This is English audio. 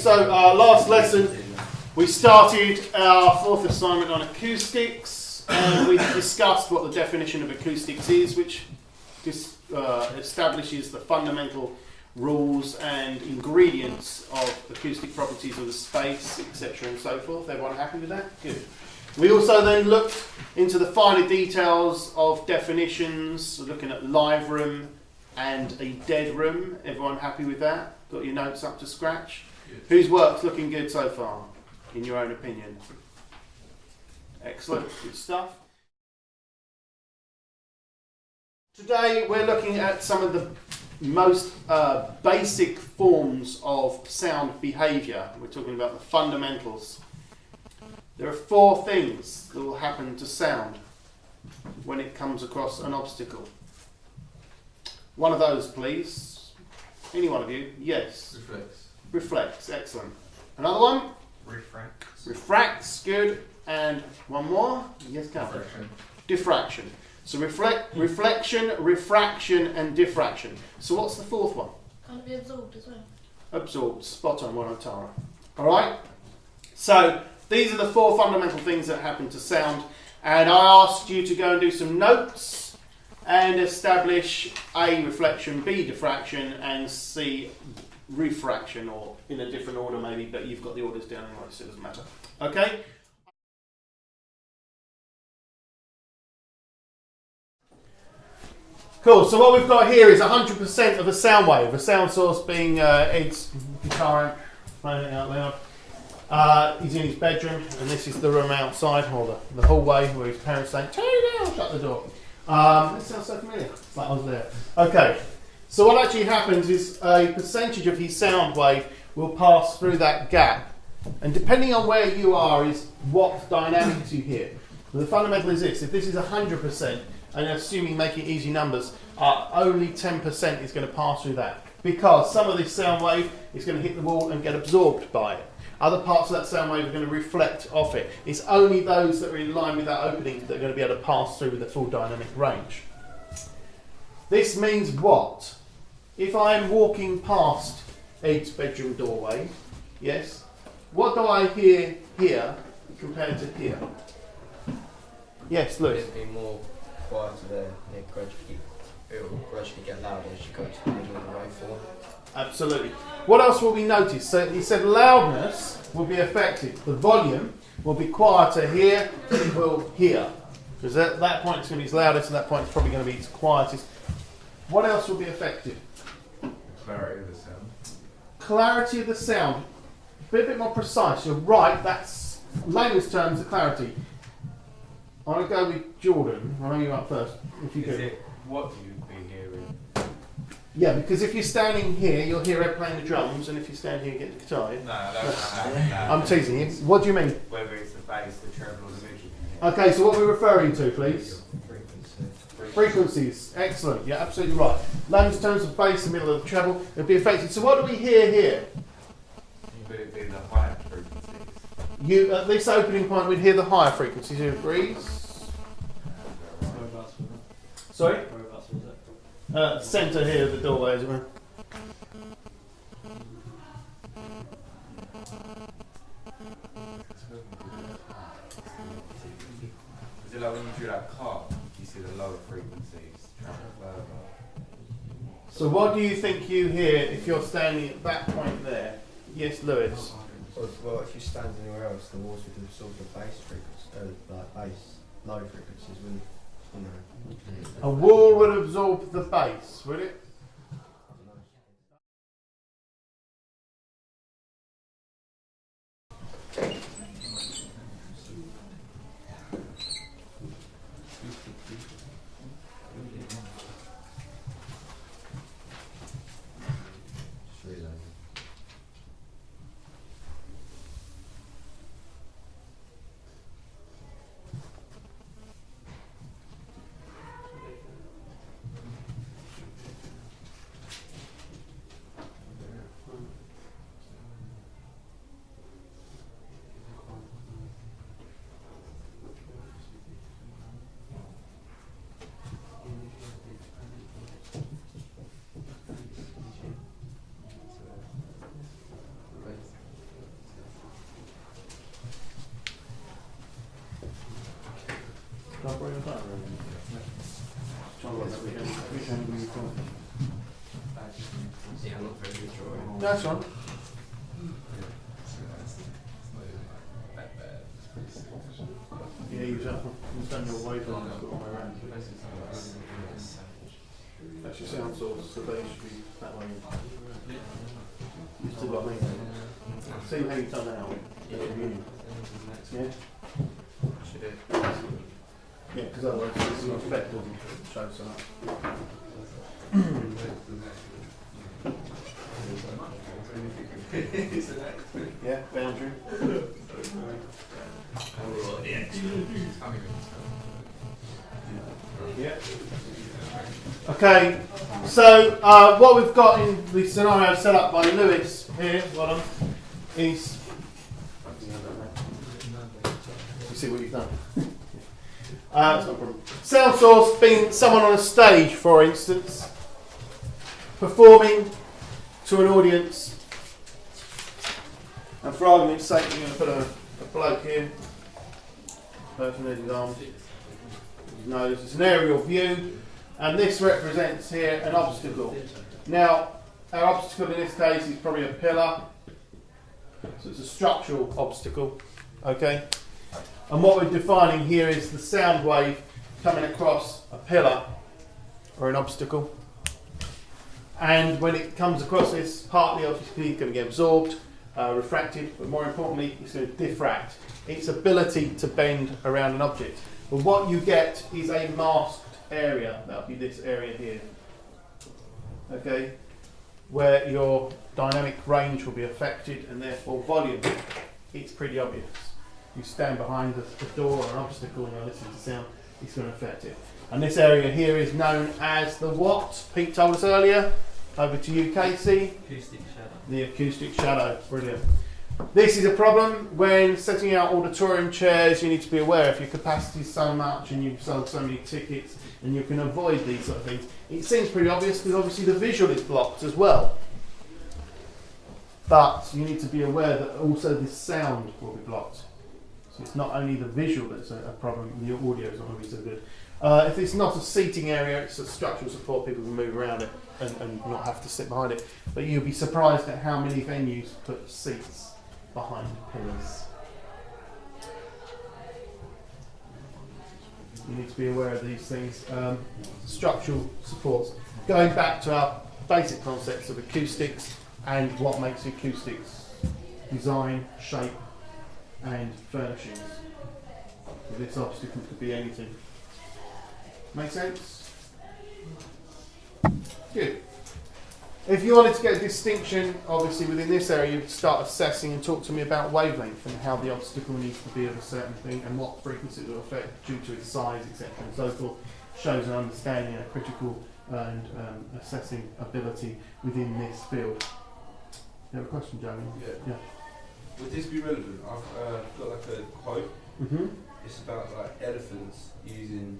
so last lesson we started our fourth assignment on acoustics, and we discussed what the definition of acoustics is, which establishes the fundamental rules and ingredients of acoustic properties of the space, etc. and so forth. Everyone happy with that? Good. We also then looked into the finer details of definitions, looking at live room and a dead room. Everyone happy with that? Got your notes up to scratch? Good. Whose work's looking good so far, in your own opinion? Excellent, good stuff. Today we're looking at some of the most basic forms of sound behaviour. We're talking about the fundamentals. There are four things that will happen to sound when it comes across an obstacle. One of those, please. Any one of you? Yes. Reflects. Reflects, excellent. Another one? Refracts. Refracts, good. And one more? Yes, Catherine. Diffraction. So reflection, refraction, and diffraction. So what's the fourth one? Can't it be absorbed as well? Absorbed. Spot on, well done, Tara. All right? So these are the four fundamental things that happen to sound. And I asked you to go and do some notes and establish A, reflection, B, diffraction, and C, refraction, or in a different order maybe, but you've got the orders down anyway, so it doesn't matter. Okay? Cool, so what we've got here is 100% of a sound wave, a sound source being Ed's guitar amp, playing it out loud. He's in his bedroom, and this is the room outside, or the hallway, where his parents say, "Turn it down, shut the door." That sounds so familiar. It's like I was there. Okay, so what actually happens is a percentage of his sound wave will pass through that gap, and depending on where you are is what dynamics you hear. The fundamental is this: if this is 100%, and assuming making easy numbers, only 10% is going to pass through that, because some of this sound wave is going to hit the wall and get absorbed by it. Other parts of that sound wave are going to reflect off it. It's only those that are in line with that opening that are going to be able to pass through with the full dynamic range. This means what? If I'm walking past Ed's bedroom doorway, yes, what do I hear here compared to here? Yes, Lewis? It'll be more quieter there, it will gradually get louder as you go to the middle of the waveform. Absolutely. What else will we notice? So he said loudness will be affected. The volume will be quieter here than it will here. Because at that point it's going to be its loudest, and that point it's probably going to be its quietest. What else will be affected? Clarity of the sound. Clarity of the sound. Be a bit more precise. You're right, that's layman's terms, the clarity. I'm going to go with Jordan. I know you're up first. If you could. What you be hearing? Yeah, because if you're standing here, you'll hear Ed playing the drums, and if you stand here, you get the guitar. Yeah? No, no. I'm teasing you. What do you mean? Whether it's the bass, the treble, or the mid. Okay, so what are we referring to, please? Frequencies. Excellent. You're absolutely right. Layman's terms of bass, the middle of the treble, it'll be affected. So what do we hear here? Would it be the higher frequencies? At this opening point, we'd hear the higher frequencies. Who agrees? Sorry? Whereabouts was it? Centre here of the doorway, isn't it? Is it like when you do that car, you see the lower frequencies travel further? So what do you think you hear if you're standing at that point there? Yes, Lewis? Well, if you stand anywhere else, the walls would absorb the bass frequencies, low frequencies, wouldn't you know? A wall would absorb the bass, would it? Yeah, not very good drawing. That's one. Yeah, you've done your wavelength all the way around. That's your sound source, so they should be that way. You still got me. See how you've done that out. Yeah. Should it? Yeah, because otherwise this is effect doesn't show so much. Yeah, boundary. Yeah. Okay, so what we've got in the scenario set up by Lewis here, is you see what you've done. It's not a problem. Sound source being someone on a stage, for instance, performing to an audience. And for argument's sake, we're going to put a bloke here. Person has his arms, his nose. It's an aerial view, and this represents here an obstacle. Now, our obstacle in this case is probably a pillar, so it's a structural obstacle. Okay, and what we're defining here is the sound wave coming across a pillar or an obstacle, and when it comes across this, partly obviously it's going to get absorbed, refracted, but more importantly, it's going to diffract. Its ability to bend around an object. But what you get is a masked area. That'll be this area here. Okay, where your dynamic range will be affected, and therefore volume. It's pretty obvious. You stand behind a door or an obstacle and you listen to sound, it's going to affect it. And this area here is known as the what? Pete told us earlier. Over to you, Casey. Acoustic shadow. The acoustic shadow. Brilliant. This is a problem when setting out auditorium chairs. You need to be aware if your capacity is so much and you've sold so many tickets, and you can avoid these sort of things. It seems pretty obvious because obviously the visual is blocked as well. But you need to be aware that also the sound will be blocked. So it's not only the visual that's a problem, the audio is not going to be so good. If it's not a seating area, it's a structural support, people can move around it and not have to sit behind it. But you'll be surprised at how many venues put seats behind pillars. You need to be aware of these things. Structural supports. Going back to our basic concepts of acoustics and what makes acoustics: design, shape, and furnishings. So this obstacle could be anything. Make sense? Good. If you wanted to get a distinction, obviously within this area, you'd start assessing and talk to me about wavelength and how the obstacle needs to be of a certain thing and what frequency it will affect due to its size, etc. and so forth. Shows an understanding and a critical and assessing ability within this field. You have a question, Jamie? Yeah. Would this be relevant? I've got like a quote. Mm-hmm. It's about like elephants using